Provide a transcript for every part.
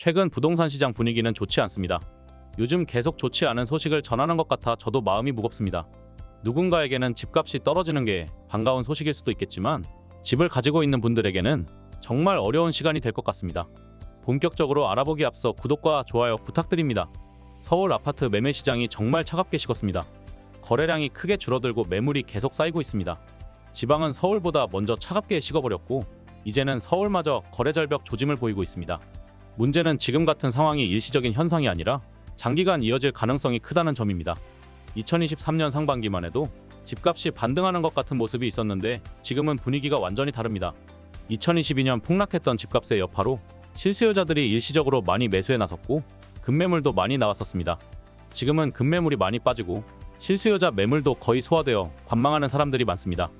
최근 부동산 시장 분위기는 좋지 않습니다. 요즘 계속 좋지 않은 소식을 전하는 것 같아 저도 마음이 무겁습니다. 누군가에게는 집값이 떨어지는 게 반가운 소식일 수도 있겠지만 집을 가지고 있는 분들에게는 정말 어려운 시간이 될 것 같습니다. 본격적으로 알아보기 앞서 구독과 좋아요 부탁드립니다. 서울 아파트 매매 시장이 정말 차갑게 식었습니다. 거래량이 크게 줄어들고 매물이 계속 쌓이고 있습니다. 지방은 서울보다 먼저 차갑게 식어버렸고 이제는 서울마저 거래 절벽 조짐을 보이고 있습니다. 문제는 지금 같은 상황이 일시적인 현상이 아니라 장기간 이어질 가능성이 크다는 점입니다. 2023년 상반기만 해도 집값이 반등하는 것 같은 모습이 있었는데 지금은 분위기가 완전히 다릅니다. 2022년 폭락했던 집값의 여파로 실수요자들이 일시적으로 많이 매수에 나섰고 급매물도 많이 나왔었습니다. 지금은 급매물이 많이 빠지고 실수요자 매물도 거의 소화되어 관망하는 사람들이 많습니다.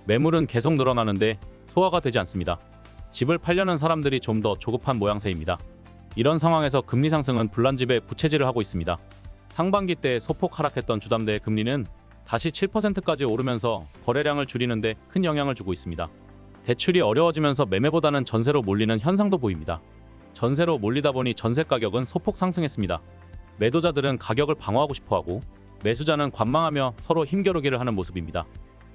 매물은 계속 늘어나는데 소화가 되지 않습니다. 집을 팔려는 사람들이 좀 더 조급한 모양새입니다. 이런 상황에서 금리 상승은 불난집에 부채질을 하고 있습니다. 상반기 때 소폭 하락했던 주담대의 금리는 다시 7%까지 오르면서 거래량을 줄이는데 큰 영향을 주고 있습니다. 대출이 어려워지면서 매매보다는 전세로 몰리는 현상도 보입니다. 전세로 몰리다 보니 전세 가격은 소폭 상승했습니다. 매도자들은 가격을 방어하고 싶어하고 매수자는 관망하며 서로 힘겨루기를 하는 모습입니다.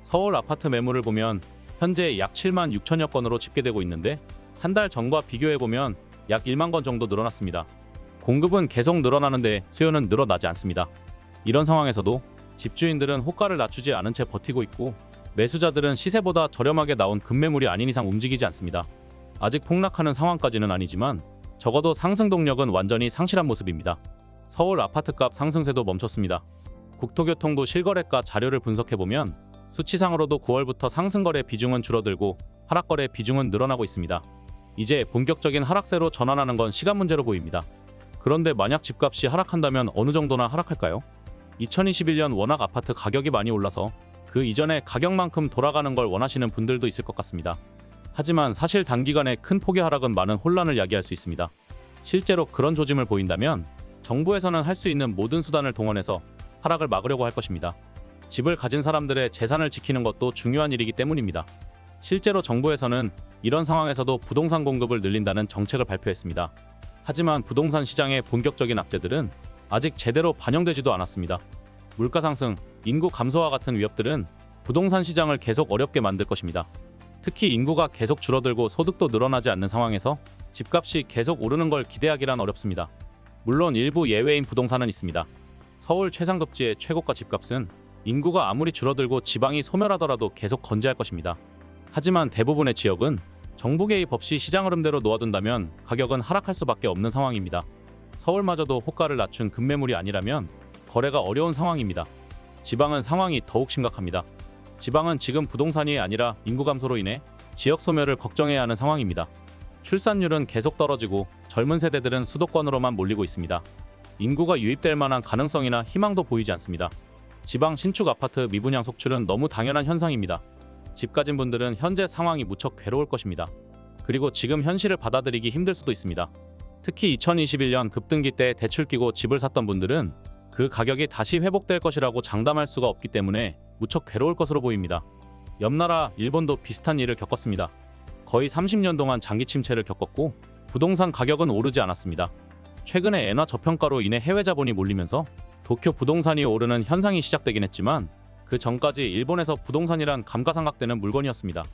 서울 아파트 매물을 보면 현재 약 7만 6천여 건으로 집계되고 있는데 한 달 전과 비교해보면 약 1만 건 정도 늘어났습니다. 공급은 계속 늘어나는데 수요는 늘어나지 않습니다. 이런 상황에서도 집주인들은 호가를 낮추지 않은 채 버티고 있고 매수자들은 시세보다 저렴하게 나온 급매물이 아닌 이상 움직이지 않습니다. 아직 폭락하는 상황까지는 아니지만 적어도 상승 동력은 완전히 상실한 모습입니다. 서울 아파트값 상승세도 멈췄습니다. 국토교통부 실거래가 자료를 분석해보면 수치상으로도 9월부터 상승거래 비중은 줄어들고 하락거래 비중은 늘어나고 있습니다. 이제 본격적인 하락세로 전환하는 건 시간 문제로 보입니다. 그런데 만약 집값이 하락한다면 어느 정도나 하락할까요? 2021년 워낙 아파트 가격이 많이 올라서 그 이전의 가격만큼 돌아가는 걸 원하시는 분들도 있을 것 같습니다. 하지만 사실 단기간에 큰 폭의 하락은 많은 혼란을 야기할 수 있습니다. 실제로 그런 조짐을 보인다면 정부에서는 할 수 있는 모든 수단을 동원해서 하락을 막으려고 할 것입니다. 집을 가진 사람들의 재산을 지키는 것도 중요한 일이기 때문입니다. 실제로 정부에서는 이런 상황에서도 부동산 공급을 늘린다는 정책을 발표했습니다. 하지만 부동산 시장의 본격적인 악재들은 아직 제대로 반영되지도 않았습니다. 물가 상승, 인구 감소와 같은 위협들은 부동산 시장을 계속 어렵게 만들 것입니다. 특히 인구가 계속 줄어들고 소득도 늘어나지 않는 상황에서 집값이 계속 오르는 걸 기대하기란 어렵습니다. 물론 일부 예외인 부동산은 있습니다. 서울 최상급지의 최고가 집값은 인구가 아무리 줄어들고 지방이 소멸하더라도 계속 건재할 것입니다. 하지만 대부분의 지역은 정부 개입 없이 시장 흐름대로 놓아둔다면 가격은 하락할 수밖에 없는 상황입니다. 서울마저도 호가를 낮춘 급매물이 아니라면 거래가 어려운 상황입니다. 지방은 상황이 더욱 심각합니다. 지방은 지금 부동산이 아니라 인구 감소로 인해 지역 소멸을 걱정해야 하는 상황입니다. 출산율은 계속 떨어지고 젊은 세대들은 수도권으로만 몰리고 있습니다. 인구가 유입될 만한 가능성이나 희망도 보이지 않습니다. 지방 신축 아파트 미분양 속출은 너무 당연한 현상입니다. 집 가진 분들은 현재 상황이 무척 괴로울 것입니다. 그리고 지금 현실을 받아들이기 힘들 수도 있습니다. 특히 2021년 급등기 때 대출 끼고 집을 샀던 분들은 그 가격이 다시 회복될 것이라고 장담할 수가 없기 때문에 무척 괴로울 것으로 보입니다. 옆나라 일본도 비슷한 일을 겪었습니다. 거의 30년 동안 장기 침체를 겪었고 부동산 가격은 오르지 않았습니다. 최근에 엔화 저평가로 인해 해외 자본이 몰리면서 도쿄 부동산이 오르는 현상이 시작되긴 했지만 그 전까지 일본에서 부동산이란 감가상각되는 물건이었습니다.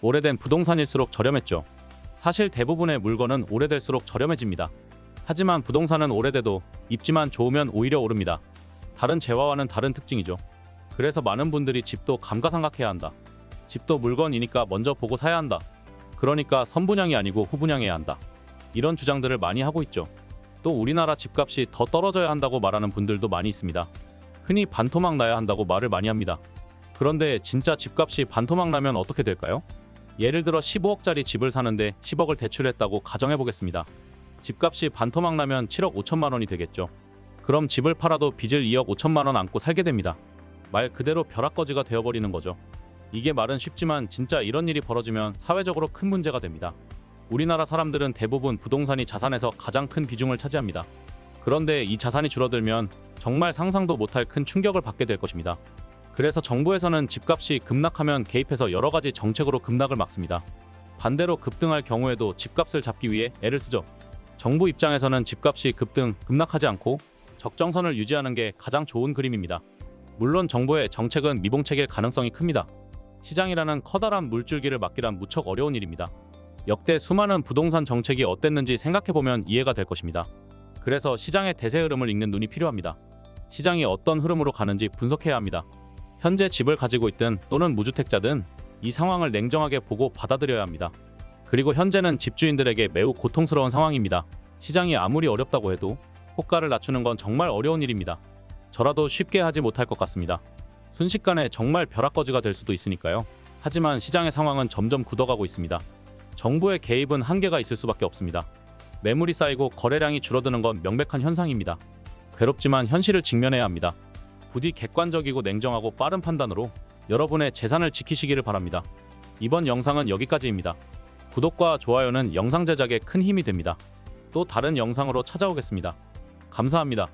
오래된 부동산일수록 저렴했죠. 사실 대부분의 물건은 오래될수록 저렴해집니다. 하지만 부동산은 오래돼도 입지만 좋으면 오히려 오릅니다. 다른 재화와는 다른 특징이죠. 그래서 많은 분들이 집도 감가상각해야 한다. 집도 물건이니까 먼저 보고 사야 한다. 그러니까 선분양이 아니고 후분양해야 한다. 이런 주장들을 많이 하고 있죠. 또 우리나라 집값이 더 떨어져야 한다고 말하는 분들도 많이 있습니다. 흔히 반토막 나야 한다고 말을 많이 합니다. 그런데 진짜 집값이 반토막 나면 어떻게 될까요? 예를 들어 15억짜리 집을 사는데 10억을 대출했다고 가정해보겠습니다. 집값이 반토막 나면 7억 5천만 원이 되겠죠. 그럼 집을 팔아도 빚을 2억 5천만 원 안고 살게 됩니다. 말 그대로 벼락거지가 되어버리는 거죠. 이게 말은 쉽지만 진짜 이런 일이 벌어지면 사회적으로 큰 문제가 됩니다. 우리나라 사람들은 대부분 부동산이 자산에서 가장 큰 비중을 차지합니다. 그런데 이 자산이 줄어들면 정말 상상도 못할 큰 충격을 받게 될 것입니다. 그래서 정부에서는 집값이 급락하면 개입해서 여러 가지 정책으로 급락을 막습니다. 반대로 급등할 경우에도 집값을 잡기 위해 애를 쓰죠. 정부 입장에서는 집값이 급등하지 않고 적정선을 유지하는 게 가장 좋은 그림입니다. 물론 정부의 정책은 미봉책일 가능성이 큽니다. 시장이라는 커다란 물줄기를 막기란 무척 어려운 일입니다. 역대 수많은 부동산 정책이 어땠는지 생각해보면 이해가 될 것입니다. 그래서 시장의 대세 흐름을 읽는 눈이 필요합니다. 시장이 어떤 흐름으로 가는지 분석해야 합니다. 현재 집을 가지고 있든 또는 무주택자든 이 상황을 냉정하게 보고 받아들여야 합니다. 그리고 현재는 집주인들에게 매우 고통스러운 상황입니다. 시장이 아무리 어렵다고 해도 호가를 낮추는 건 정말 어려운 일입니다. 저라도 쉽게 하지 못할 것 같습니다. 순식간에 정말 벼락거지가 될 수도 있으니까요. 하지만 시장의 상황은 점점 굳어가고 있습니다. 정부의 개입은 한계가 있을 수밖에 없습니다. 매물이 쌓이고 거래량이 줄어드는 건 명백한 현상입니다. 괴롭지만 현실을 직면해야 합니다. 부디 객관적이고 냉정하고 빠른 판단으로 여러분의 재산을 지키시기를 바랍니다. 이번 영상은 여기까지입니다. 구독과 좋아요는 영상 제작에 큰 힘이 됩니다. 또 다른 영상으로 찾아오겠습니다. 감사합니다.